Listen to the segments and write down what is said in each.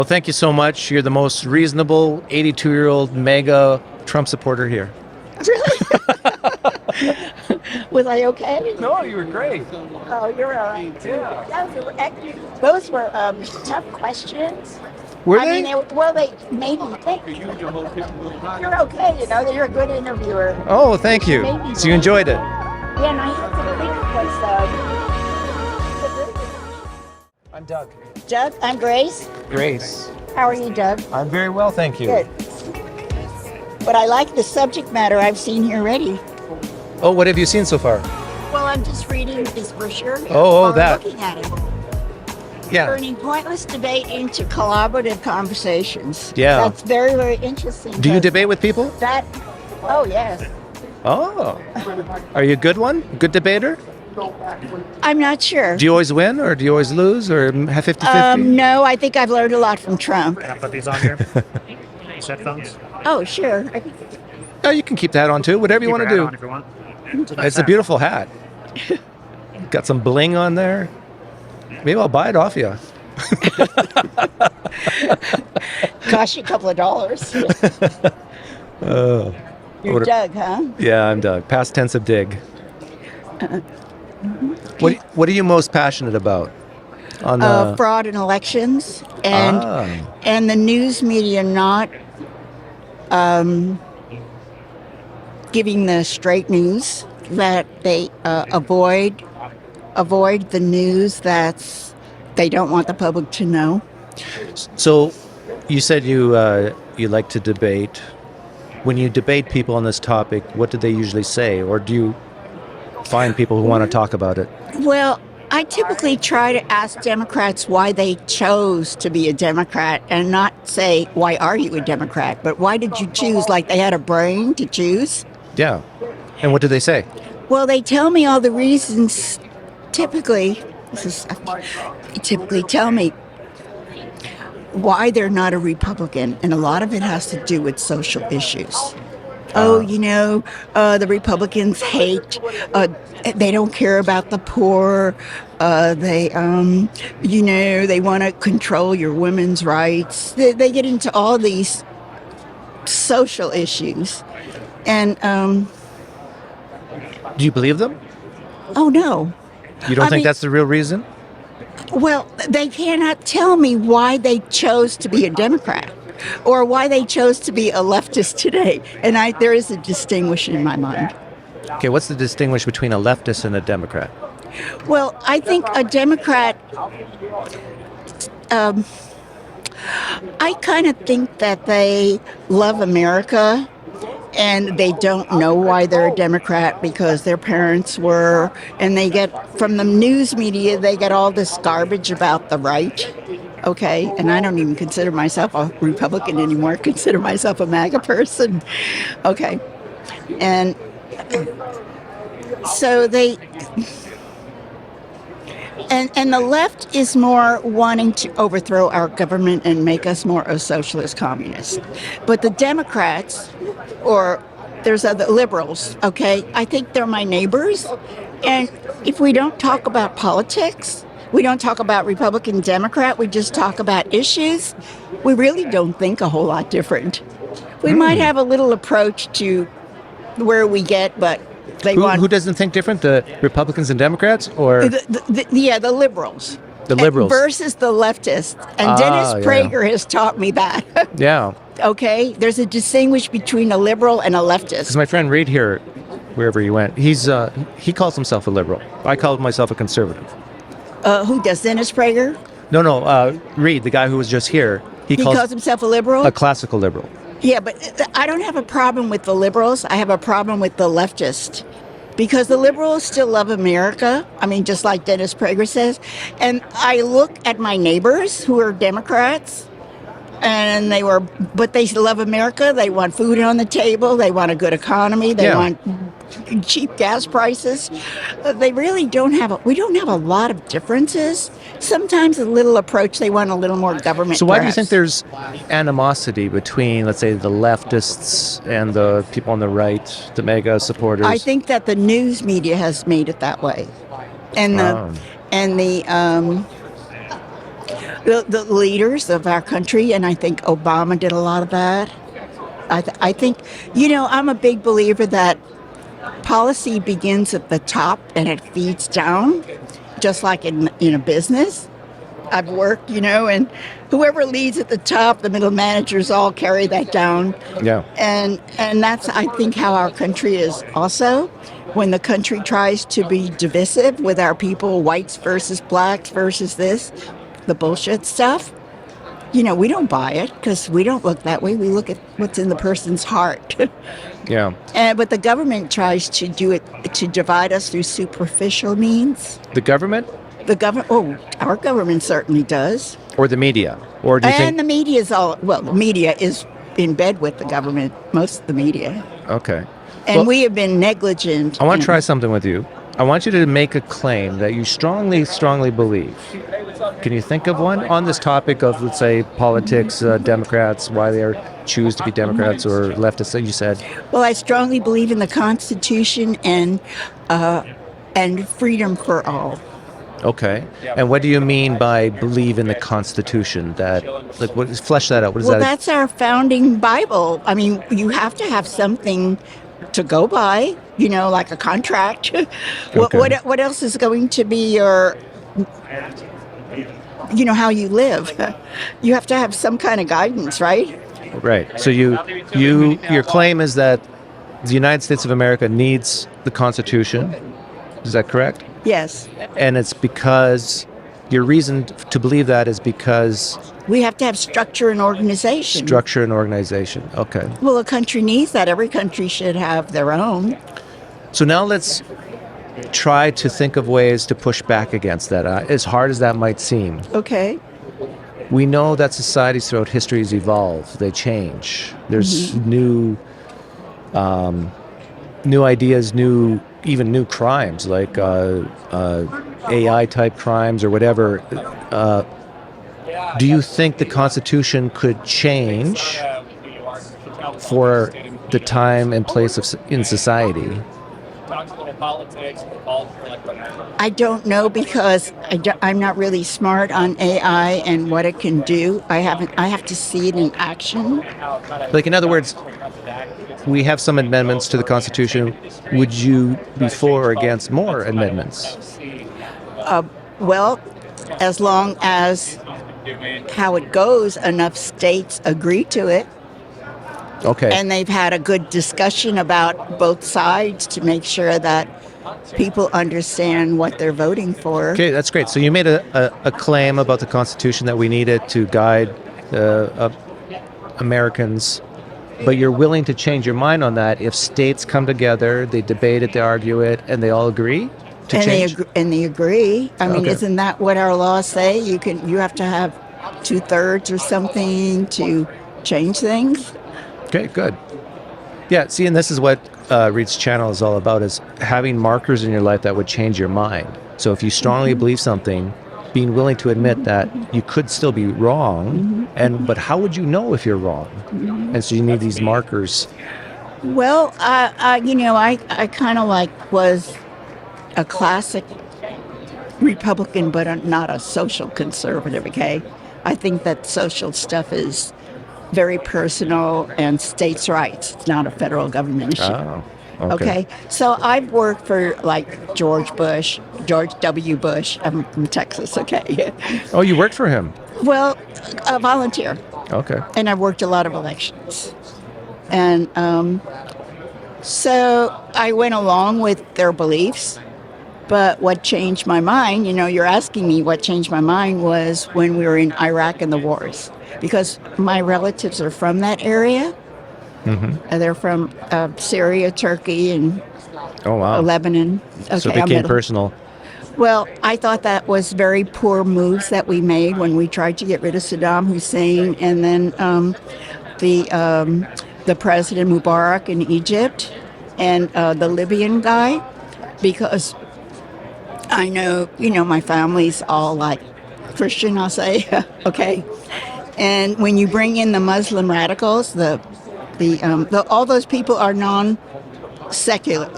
Well, thank you so much. You're the most reasonable 82-year-old MAGA Trump supporter here. Really? Was I okay? No, you were great. Oh, you're all right. Yeah. Those were tough questions. Were I they? mean, they made me think. You're okay, you're a good interviewer. Oh, thank you. So you enjoyed it? Yeah, and I had to think because... I'm Doug. Doug, I'm Grace. Grace. How are you, Doug? I'm very well, thank you. Good. But I like the subject matter I've seen here already. Oh, what have you seen so far? Well, I'm just reading this brochure. Oh, that. Looking at it. Yeah. Turning pointless debate into collaborative conversations. Yeah. That's very, very interesting. Do you debate with people? Oh, yes. Oh. Are you a good one? Good debater? I'm not sure. Do you always win, or do you always lose, or have 50-50? No, I think I've learned a lot from Trump. Can I put these on here? These headphones? Oh, sure. Oh, you can keep that on too, whatever you want to do. If you want. It's a beautiful hat. Got some bling on there. Maybe I'll buy it off you. Cost you a couple of dollars. Oh. You're Doug, huh? Yeah, I'm Doug. Past tense of dig. What are you most passionate about? On the fraud in elections and the news media not giving the straight news, that they avoid the news that they don't want the public to know. So, you said you like to debate. When you debate people on this topic, what do they usually say, or do you find people who want to talk about it? Well, I typically try to ask Democrats why they chose to be a Democrat, and not say, why are you a Democrat, but why did you choose? Like they had a brain to choose. Yeah. And what do they say? Well, they tell me all the reasons. Typically tell me why they're not a Republican, and a lot of it has to do with social issues. The Republicans hate, they don't care about the poor, they want to control your women's rights. They get into all these social issues. And do you believe them? oh, no. You don't think that's the real reason? Well, they cannot tell me why they chose to be a Democrat or why they chose to be a leftist today. And there is a distinction in my mind. Okay, what's the distinction between a leftist and a Democrat? Well, I think a Democrat, I kind of think that they love America, and they don't know why they're a Democrat because their parents were, and they get, from the news media, they get all this garbage about the right, okay? And I don't even consider myself a Republican anymore, I consider myself a MAGA person, okay? And so they... And the left is more wanting to overthrow our government and make us more a socialist communist. But the Democrats, or there's other liberals, okay, I think they're my neighbors. And if we don't talk about politics, we don't talk about Republican, Democrat, we just talk about issues, we really don't think a whole lot different. We might have a little approach to where we get, but who doesn't think different? The Republicans and Democrats, or the liberals. The liberals versus the leftists. And Dennis Prager has taught me that. Yeah. Okay, there's a distinguish between a liberal and a leftist. Because my friend Reed here, wherever he went, he calls himself a liberal. I call myself a conservative. Who does, Dennis Prager? No. Reed, the guy who was just here, he calls himself a liberal. A classical liberal. Yeah, but I don't have a problem with the liberals. I have a problem with the leftists. Because the liberals still love America. I mean, just like Dennis Prager says. And I look at my neighbors who are Democrats, and they love America. They want food on the table. They want a good economy. They want cheap gas prices. They really we don't have a lot of differences. Sometimes a little approach, they want a little more government. So why do you think there's animosity between, let's say, the leftists and the people on the right, the MAGA supporters? I think that the news media has made it that way. And the leaders of our country, and I think Obama did a lot of that. I think, I'm a big believer that policy begins at the top and it feeds down, just like in a business. I've worked, and whoever leads at the top, the middle managers all carry that down. Yeah. And that's, I think, how our country is also. When the country tries to be divisive with our people, whites versus blacks versus this, the bullshit stuff, we don't buy it because we don't look that way. We look at what's in the person's heart. Yeah. But the government tries to do it to divide us through superficial means. The government? Our government certainly does. Or the media? Or do you think... And the media is the media is in bed with the government, most of the media. Okay. And we have been negligent. I want to try something with you. I want you to make a claim that you strongly, strongly believe. Can you think of one on this topic of, let's say, politics, Democrats, why they choose to be Democrats or leftists, that you said? Well, I strongly believe in the Constitution and freedom for all. Okay. And what do you mean by believe in the Constitution? Flesh that out. What is that? Well, that's our founding Bible. I mean, you have to have something to go by, like a contract. What else is going to be your, how you live? You have to have some kind of guidance, right? Right. So your claim is that the United States of America needs the Constitution. Is that correct? Yes. And it's because your reason to believe that is because we have to have structure and organization. Structure and organization. Okay. Well, a country needs that. Every country should have their own. So now let's try to think of ways to push back against that, as hard as that might seem. Okay. We know that societies throughout history evolve. They change. There's new ideas, even new crimes like AI type crimes or whatever. Do you think the Constitution could change for the time and place in society? I don't know because I'm not really smart on AI and what it can do. I have to see it in action. Like, in other words, we have some amendments to the Constitution. Would you be for or against more amendments? Well, as long as how it goes, enough states agree to it. Okay. And they've had a good discussion about both sides to make sure that people understand what they're voting for. Okay, that's great. So you made a claim about the Constitution that we need it to guide Americans, but you're willing to change your mind on that if states come together, they debate it, they argue it, and they all agree to change? They agree. I mean, Okay. Isn't that what our laws say? You have to have 2/3 or something to change things. Okay, good. Yeah, see, and this is what Reed's channel is all about, is having markers in your life that would change your mind. So if you strongly believe something, being willing to admit that you could still be wrong, but how would you know if you're wrong? And so you need these markers. Well, I kind of was a classic Republican, but not a social conservative, okay? I think that social stuff is very personal and states' rights. It's not a federal government issue. Oh, Okay. So I've worked for George W. Bush. I'm from Texas, okay? Oh, you worked for him? Well, a volunteer. Okay. And I've worked a lot of elections. And so I went along with their beliefs. But what changed my mind, you're asking me what changed my mind, was when we were in Iraq and the wars. Because my relatives are from that area. They're from Syria, Turkey, and Oh, wow. Lebanon. Okay, So it became personal. Well, I thought that was very poor moves that we made when we tried to get rid of Saddam Hussein, and then the President Mubarak in Egypt, and the Libyan guy, because I know, my family's all Christian, I'll say, okay. And when you bring in the Muslim radicals, all those people are non-secular.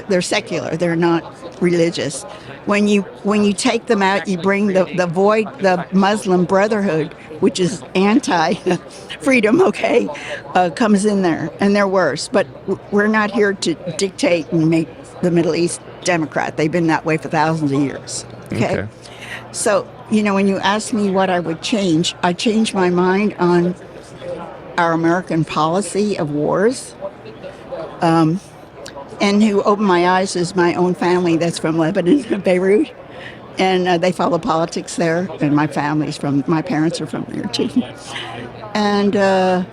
They're secular. They're not religious. when you take them out, you bring the Muslim Brotherhood, which is anti-freedom, okay, comes in there, and they're worse. But we're not here to dictate and make the Middle East Democrat. They've been that way for thousands of years. Okay. So, when you ask me what I would change, I changed my mind on our American policy of wars. And who opened my eyes is my own family that's from Lebanon, Beirut. And they follow politics there. And my parents are from there too. And yeah,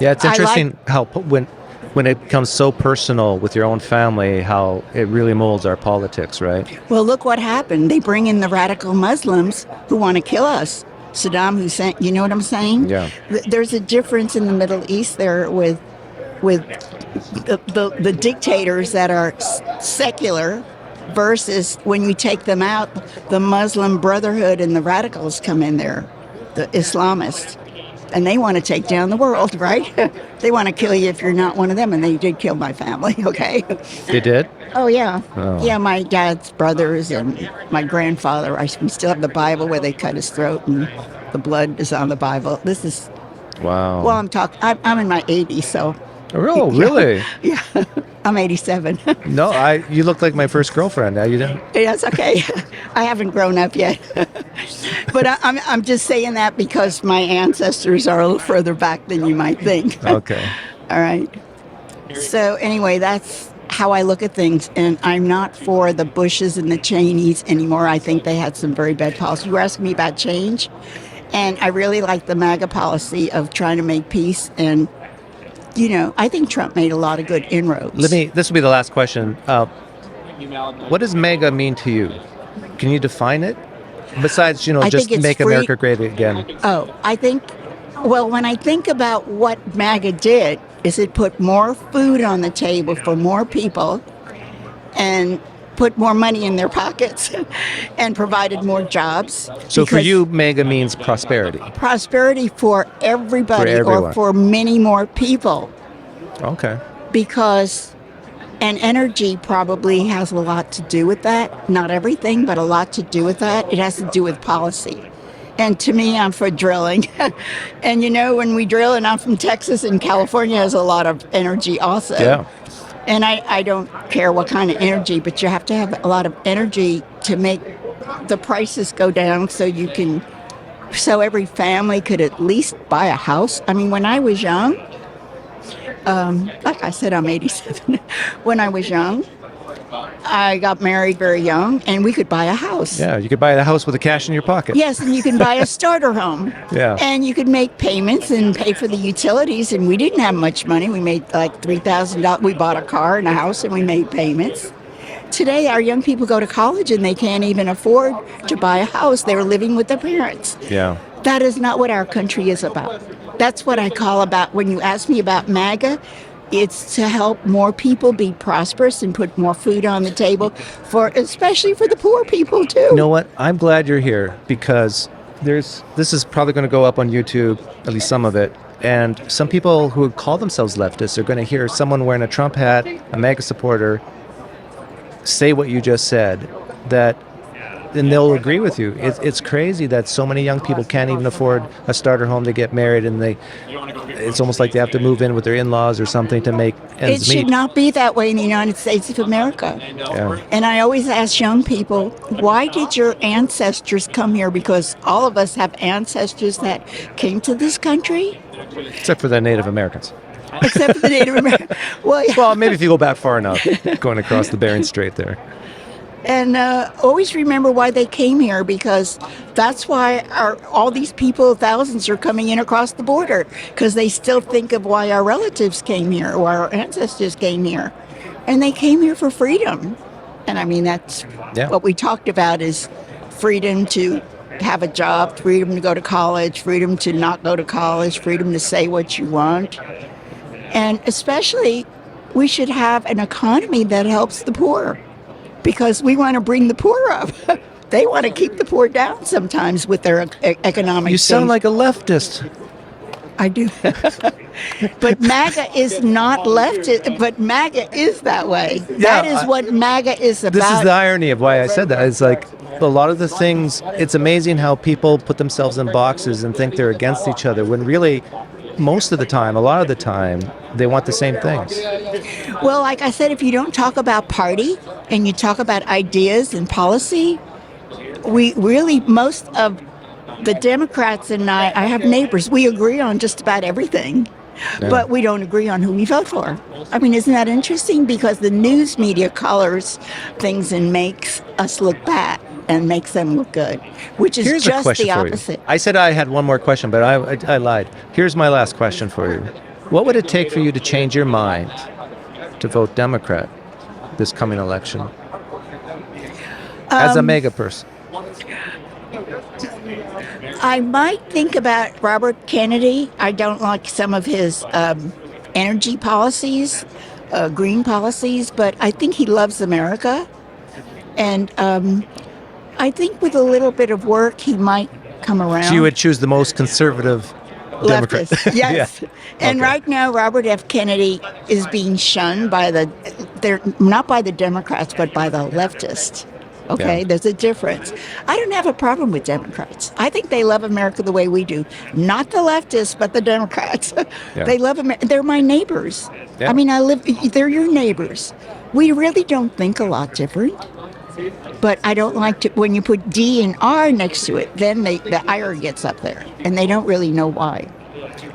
it's interesting how when it becomes so personal with your own family, how it really molds our politics, right? Well, look what happened. They bring in the radical Muslims who want to kill us. Saddam Hussein, you know what I'm saying? Yeah. There's a difference in the Middle East there with the dictators that are secular versus when you take them out, the Muslim Brotherhood and the radicals come in there, the Islamists. And they want to take down the world, right? They want to kill you if you're not one of them, and they did kill my family, okay? They did? Oh, yeah. Oh. Yeah, my dad's brothers and my grandfather. We still have the Bible where they cut his throat, and the blood is on the Bible. This is... Wow. Well, I'm in my 80s, so... Oh, really? Yeah. I'm 87. No, you look like my first girlfriend. Now you don't. Yeah, that's okay. I haven't grown up yet. But I'm just saying that because my ancestors are a little further back than you might think. Okay. All right. So anyway, that's how I look at things. And I'm not for the Bushes and the Cheneys anymore. I think they had some very bad policy. You were asking me about change. And I really like the MAGA policy of trying to make peace. And, I think Trump made a lot of good inroads. This will be the last question. What does MAGA mean to you? Can you define it? Besides, just make America great again. Oh, when I think about what MAGA did, is it put more food on the table for more people and put more money in their pockets and provided more jobs. So for you, MAGA means prosperity. Prosperity for everybody, For everyone. or for many more people. Okay. Because, and energy probably has a lot to do with that. Not everything, but a lot to do with that. It has to do with policy. And to me, I'm for drilling. And when we drill, and I'm from Texas, and California has a lot of energy also. Yeah. And I don't care what kind of energy, but you have to have a lot of energy to make the prices go down so every family could at least buy a house. I mean, when I was young, like I said, I'm 87. When I was young, I got married very young, and we could buy a house. Yeah, you could buy a house with the cash in your pocket. Yes, and you can buy a starter home. Yeah. And you could make payments and pay for the utilities, and we didn't have much money. We made like $3,000. We bought a car and a house, and we made payments. Today, our young people go to college, and they can't even afford to buy a house. They're living with their parents. Yeah. That is not what our country is about. That's what I call about, when you ask me about MAGA, it's to help more people be prosperous and put more food on the table, especially for the poor people too. You know what? I'm glad you're here, because this is probably going to go up on YouTube, at least some of it. And some people who call themselves leftists are going to hear someone wearing a Trump hat, a MAGA supporter, say what you just said, and they'll agree with you. It's crazy that so many young people can't even afford a starter home to get married, and it's almost like they have to move in with their in-laws or something to make ends meet. It should not be that way in the United States of America. Yeah. And I always ask young people, why did your ancestors come here? Because all of us have ancestors that came to this country. Except for the Native Americans. Except for the Native Americans. Well, maybe if you go back far enough, going across the Bering Strait there. And always remember why they came here, because that's why all these people, thousands, are coming in across the border, because they still think of why our relatives came here or our ancestors came here. And they came here for freedom. And I mean, that's what we talked about, is freedom to have a job, freedom to go to college, freedom to not go to college, freedom to say what you want. And especially, we should have an economy that helps the poor, because we want to bring the poor up. They want to keep the poor down sometimes with their economic You sound things. like a leftist. I do. But MAGA is not leftist, but MAGA is that way. That is what MAGA is about. This is the irony of why I said that. It's like a lot of the things, it's amazing how people put themselves in boxes and think they're against each other when really, most of the time, a lot of the time, they want the same things. Well, like I said, if you don't talk about party and you talk about ideas and policy, we really, most of the Democrats and I have neighbors, we agree on just about everything. Yeah. But we don't agree on who we vote for. I mean, isn't that interesting? Because the news media colors things and makes us look bad and makes them look good, which is just the opposite. I said I had one more question, but I lied. Here's my last question for you. What would it take for you to change your mind to vote Democrat this coming election? As a MAGA person. I might think about Robert Kennedy. I don't like some of his energy policies, green policies, but I think he loves America. And I think with a little bit of work, he might come around. So you would choose the most conservative Democrat. Leftist, yes. Yeah. And right now, Robert F. Kennedy is being shunned by not by the Democrats, but by the leftists. Okay, there's a difference. I don't have a problem with Democrats. I think they love America the way we do. Not the leftists, but the Democrats. They love America. They're my neighbors. I mean, they're your neighbors. We really don't think a lot different. But I don't like to, when you put D and R next to it, then the ire gets up there, and they don't really know why.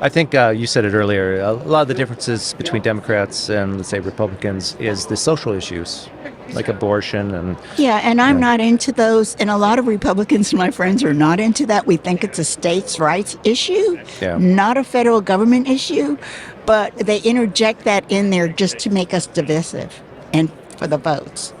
I think you said it earlier, a lot of the differences between Democrats and, let's say, Republicans is the social issues, like abortion and... Yeah, and I'm not into those, and a lot of Republicans, my friends, are not into that. We think it's a states' rights issue, not a federal government issue, but they interject that in there just to make us divisive and for the votes.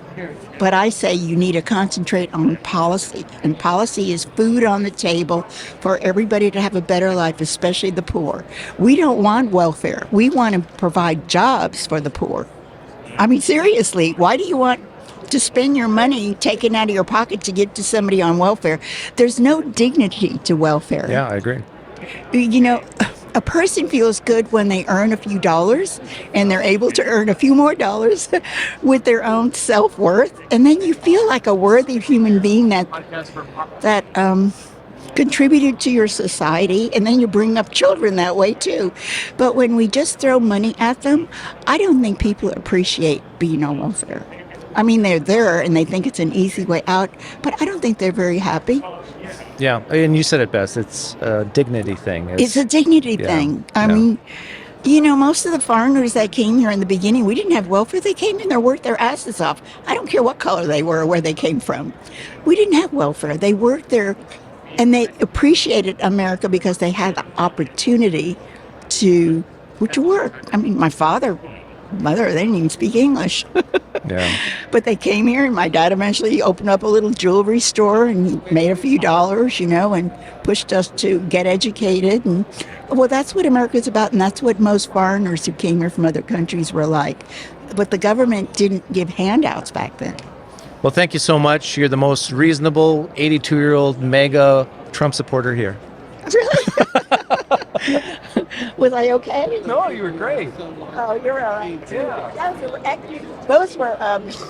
But I say you need to concentrate on policy, and policy is food on the table for everybody to have a better life, especially the poor. We don't want welfare. We want to provide jobs for the poor. I mean, seriously, why do you want to spend your money taken out of your pocket to give to somebody on welfare? There's no dignity to welfare. Yeah, I agree. You know, a person feels good when they earn a few dollars and they're able to earn a few more dollars with their own self-worth. And then you feel like a worthy human being that contributed to your society. And then you bring up children that way too. But when we just throw money at them, I don't think people appreciate being on welfare. I mean, they're there and they think it's an easy way out, but I don't think they're very happy. Yeah, and you said it best. It's a dignity thing. It's a dignity thing. I mean, you know, most of the foreigners that came here in the beginning, we didn't have welfare. They came in, they worked their asses off. I don't care what color they were or where they came from. We didn't have welfare. They worked there, and they appreciated America because they had the opportunity to work. I mean, my mother, they didn't even speak English. But they came here, and my dad eventually opened up a little jewelry store, and he made a few dollars, you know, and pushed us to get educated. And well, that's what America's about, and that's what most foreigners who came here from other countries were like. But the government didn't give handouts back then. Well, thank you so much. You're the most reasonable 82-year-old MAGA Trump supporter here. Really? Was I okay? No, you were great. Oh, you're all right. Yeah. Those were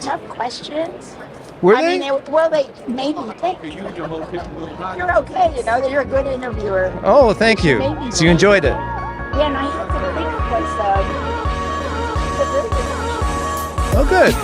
tough questions. Were I they? mean, they made me think. You're okay, you know. You're a good interviewer. Oh, thank you. So you enjoyed it? Yeah, and I had to think because Oh, good.